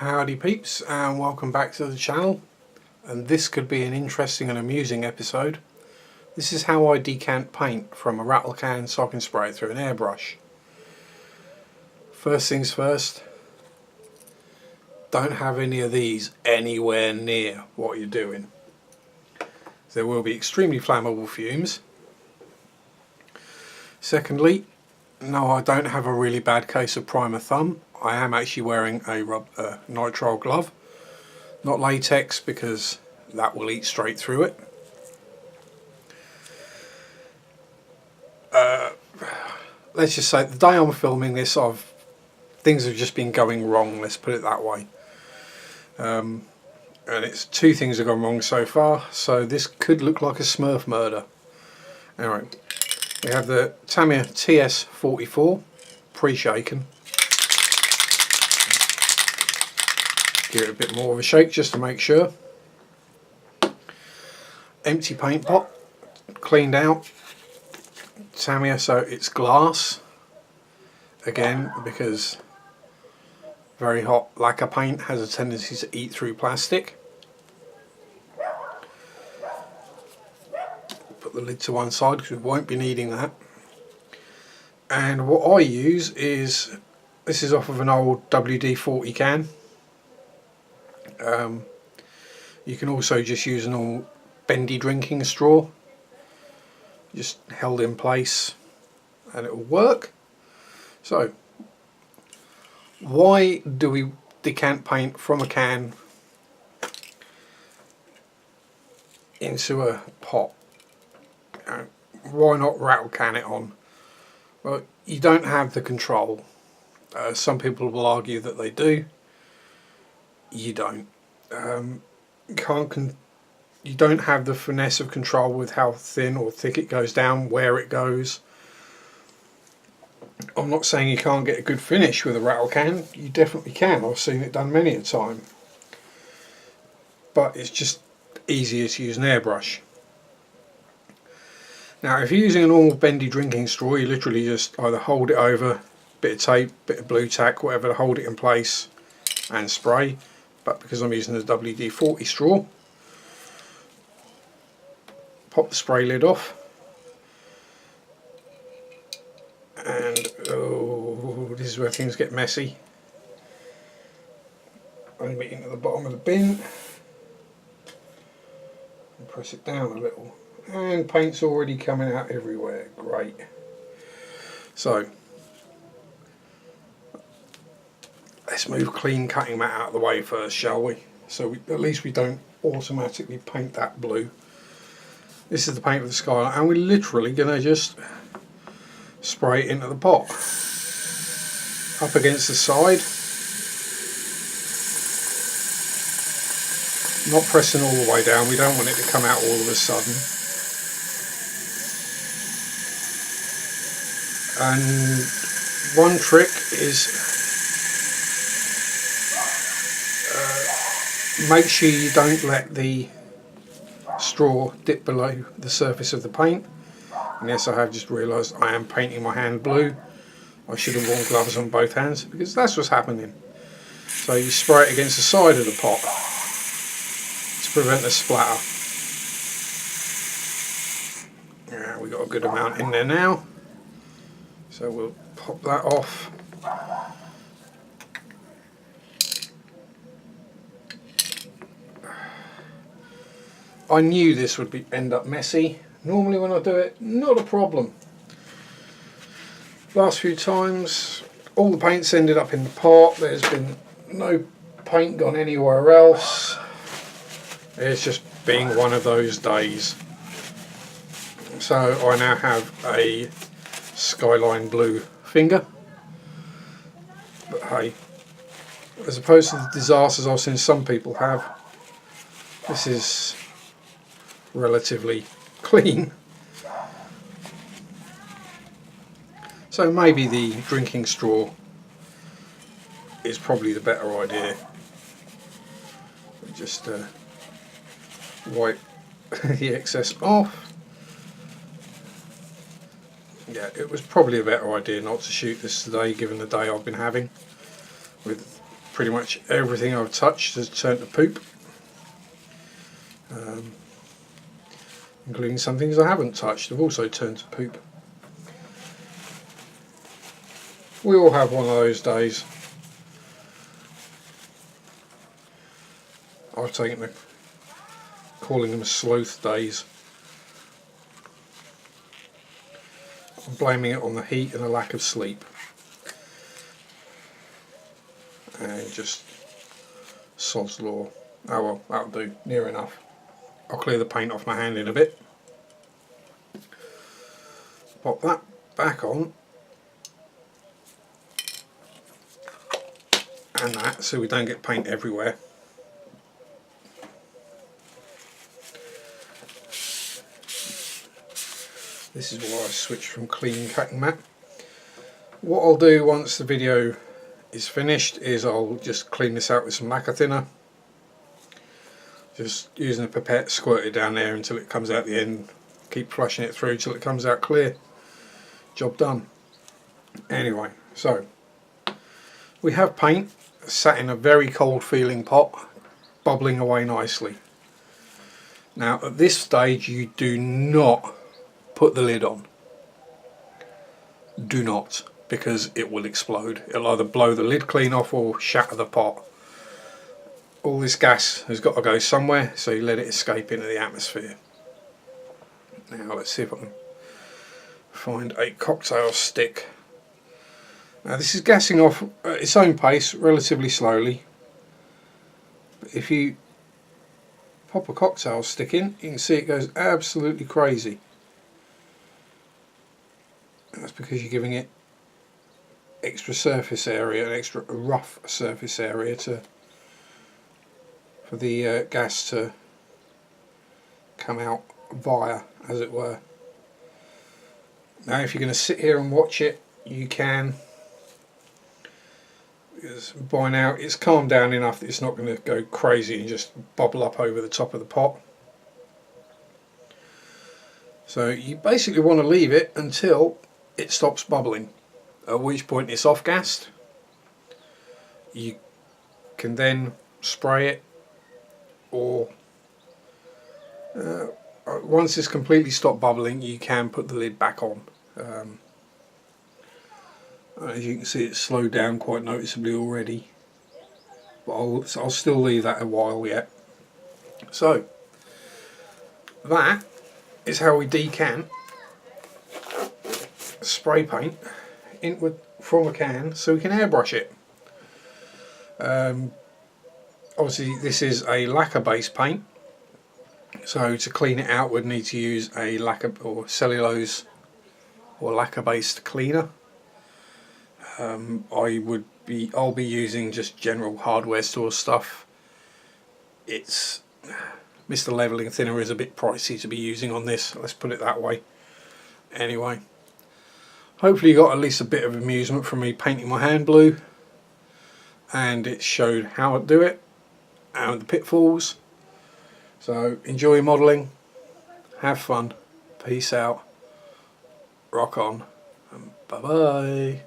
Howdy peeps, and welcome back to the channel. And this could be an interesting and amusing episode. This is how I decant paint from a rattle can so I can spray it through an airbrush. First things first, don't have any of these anywhere near what you're doing. There will be extremely flammable fumes. Secondly, no, I don't have a really bad case of primer thumb. I am actually wearing a nitrile glove, not latex, because that will eat straight through it. Let's just say the day I'm filming this, things have just been going wrong, let's put it that way. And it's two things have gone wrong so far, so this could look like a Smurf murder. Anyway, we have the Tamiya TS44 pre-shaken. Give it a bit more of a shake just to make sure. Empty paint pot, cleaned out. Tamiya, so it's glass. Again, because very hot lacquer paint has a tendency to eat through plastic. Put the lid to one side because we won't be needing that. And what I use is, this is off of an old WD-40 can. You can also just use a normal bendy drinking straw, just held in place, and it will work. So, why do we decant paint from a can into a pot? Why not rattle can it on? Well, you don't have the control. Some people will argue that they do. You don't. You don't have the finesse of control with how thin or thick it goes down, where it goes. I'm not saying you can't get a good finish with a rattle can. You definitely can. I've seen it done many a time. But it's just easier to use an airbrush. Now, if you're using a normal bendy drinking straw, you literally just either hold it over, bit of tape, bit of blue tack, whatever to hold it in place, and spray. But because I'm using the WD-40 straw, pop the spray lid off, and oh, this is where things get messy. Only it into the bottom of the bin, and press it down a little, and paint's already coming out everywhere. Great. So let's move clean cutting mat out of the way first, shall we? So at least we don't automatically paint that blue. This is the paint with the skyline, and we're literally going to just spray it into the pot. Up against the side. Not pressing all the way down, we don't want it to come out all of a sudden. And one trick is make sure you don't let the straw dip below the surface of the paint. And yes, I have just realised I am painting my hand blue. I should have worn gloves on both hands because that's what's happening. So you spray it against the side of the pot to prevent the splatter. Yeah, we got a good amount in there now. So we'll pop that off. I knew this would end up messy. Normally when I do it, not a problem. Last few times, all the paint's ended up in the pot. There's been no paint gone anywhere else. It's just being one of those days. So I now have a skyline blue finger. But hey, as opposed to the disasters I've seen some people have, this is relatively clean. So maybe the drinking straw is probably the better idea. Just wipe the excess off. Yeah, it was probably a better idea not to shoot this today, given the day I've been having with pretty much everything I've touched has turned to poop, including some things I haven't touched have also turned to poop. We all have one of those days. I've taken to calling them sleuth days. I'm blaming it on the heat and a lack of sleep. And just sod's law. Oh well, that'll do, near enough. I'll clear the paint off my hand in a bit. Pop that back on. And that, so we don't get paint everywhere. This is why I switched from clean cutting mat. What I'll do once the video is finished is I'll just clean this out with some lacquer thinner. Just using a pipette, squirt it down there until it comes out the end. Keep flushing it through till it comes out clear. Job done. Anyway, so we have paint sat in a very cold feeling pot, bubbling away nicely. Now at this stage you do not put the lid on. Do not, because it will explode. It'll either blow the lid clean off or shatter the pot. All this gas has got to go somewhere, so you let it escape into the atmosphere. Now let's see if I can find a cocktail stick. Now this is gassing off at its own pace relatively slowly, but if you pop a cocktail stick in, you can see it goes absolutely crazy. That's because you're giving it extra surface area, an extra rough surface area for the gas to come out via, as it were. Now if you're going to sit here and watch it, you can, because by now it's calmed down enough that it's not going to go crazy and just bubble up over the top of the pot. So you basically want to leave it until it stops bubbling, at which point it's off gassed. You can then spray it, or once it's completely stopped bubbling you can put the lid back on. As you can see, it's slowed down quite noticeably already, but I'll still leave that a while yet. So that is how we decant spray paint from a can so we can airbrush it. Obviously this is a lacquer based paint, so to clean it out we'd need to use a lacquer or cellulose or lacquer based cleaner. I'll be using just general hardware store stuff. It's Mr. Leveling Thinner is a bit pricey to be using on this, let's put it that way. Anyway, hopefully you got at least a bit of amusement from me painting my hand blue, and it showed how to do it and the pitfalls. So enjoy modelling, have fun, peace out, rock on, and bye bye.